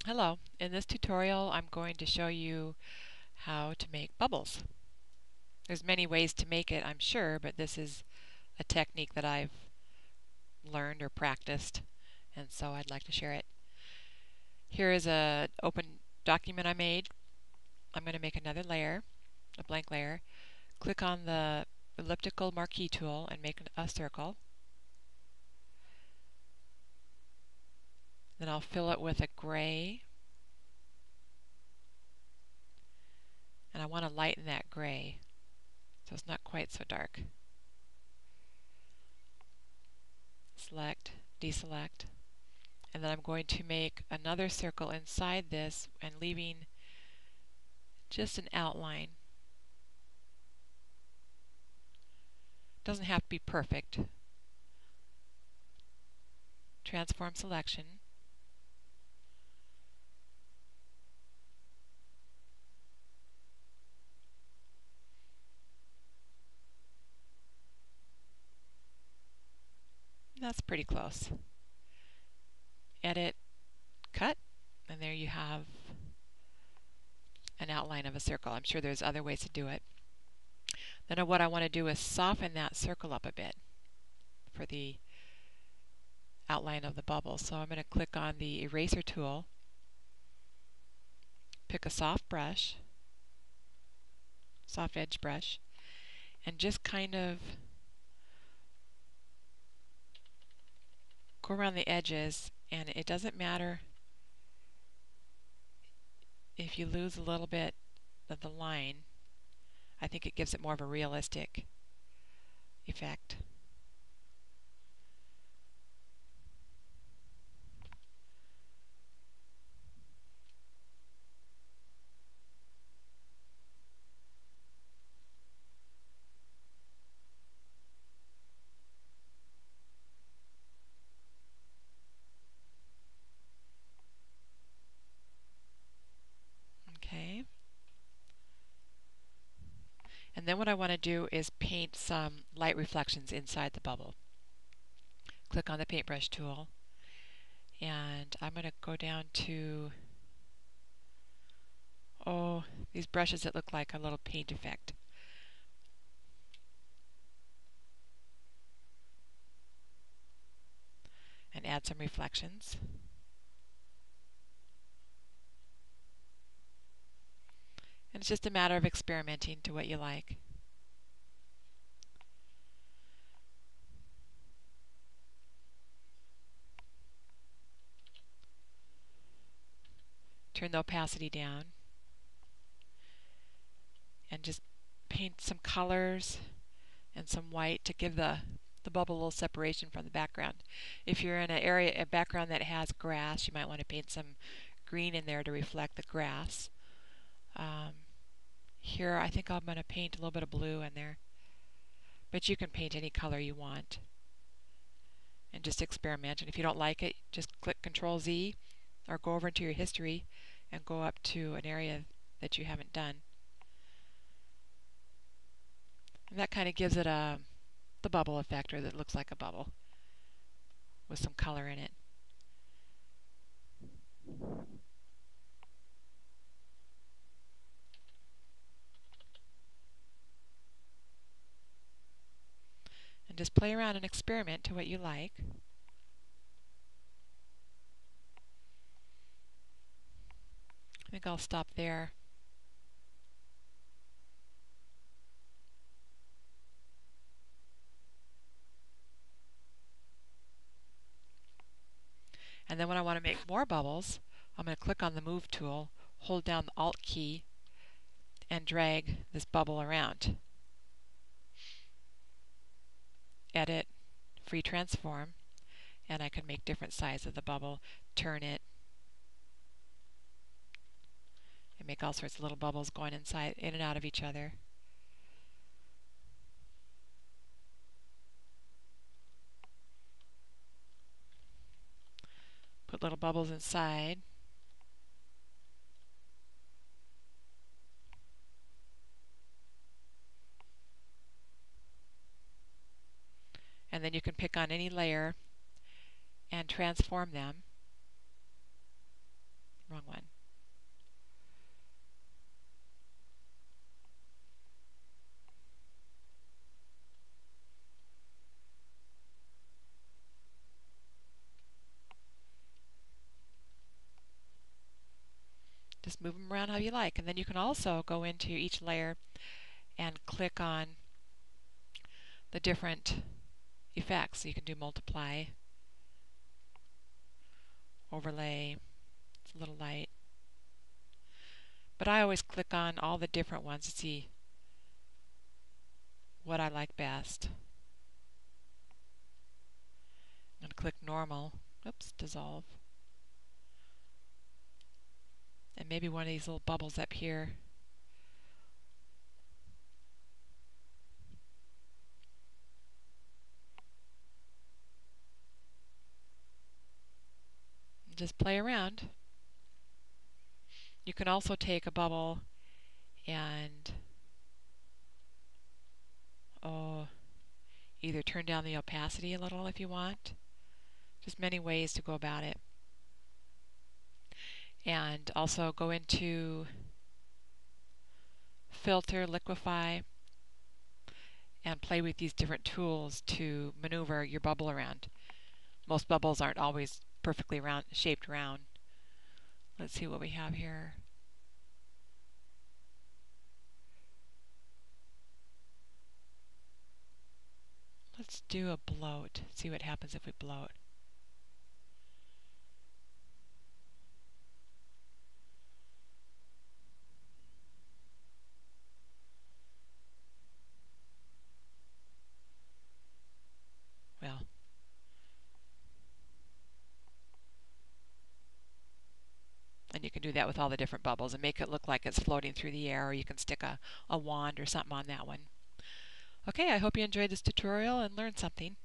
Hello, in this tutorial I'm going to show you how to make bubbles. There's many ways to make it, I'm sure, but this is a technique that I've learned or practiced, and so I'd like to share it. Here is an open document I made. I'm going to make another layer, a blank layer. Click on the elliptical marquee tool and make a circle. Then I'll fill it with a gray, and I want to lighten that gray so it's not quite so dark. Select, deselect, and then I'm going to make another circle inside this and leaving just an outline. Doesn't have to be perfect. Transform selection. That's pretty close. Edit, cut, and there you have an outline of a circle. I'm sure there's other ways to do it. Then what I want to do is soften that circle up a bit for the outline of the bubble. So I'm going to click on the eraser tool, pick a soft brush, soft edge brush, and just kind of go around the edges, and it doesn't matter if you lose a little bit of the line. I think it gives it more of a realistic effect. Okay. And then what I want to do is paint some light reflections inside the bubble. Click on the paintbrush tool, and I'm going to go down to these brushes that look like a little paint effect. And add some reflections. And it's just a matter of experimenting to what you like. Turn the opacity down and just paint some colors and some white to give the bubble a little separation from the background. If you're in a background that has grass, you might want to paint some green in there to reflect the grass. Here I think I'm going to paint a little bit of blue in there, but you can paint any color you want and just experiment. And if you don't like it, just click Control Z or go over into your history and go up to an area that you haven't done. And that kind of gives it the bubble effect, or that looks like a bubble with some color in it. And just play around and experiment to what you like. I think I'll stop there. And then when I want to make more bubbles, I'm going to click on the Move tool, hold down the Alt key, and drag this bubble around. Edit, free transform, and I can make different sizes of the bubble, turn it, and make all sorts of little bubbles going inside, in and out of each other. Put little bubbles inside. And then you can pick on any layer and transform them. Wrong Just move them around how you like. And then you can also go into each layer and click on the different effects. So you can do multiply, overlay. It's a little light. But I always click on all the different ones to see what I like best. I'm going to click normal. Oops, dissolve. And maybe one of these little bubbles up here. Just play around. You can also take a bubble and either turn down the opacity a little if you want. Just many ways to go about it. And also go into filter, liquify, and play with these different tools to maneuver your bubble around. Most bubbles aren't always perfectly shaped round. Let's see what we have here. Let's do a bloat. See what happens if we bloat. Well, and you can do that with all the different bubbles and make it look like it's floating through the air, or you can stick a wand or something on that one. Okay, I hope you enjoyed this tutorial and learned something.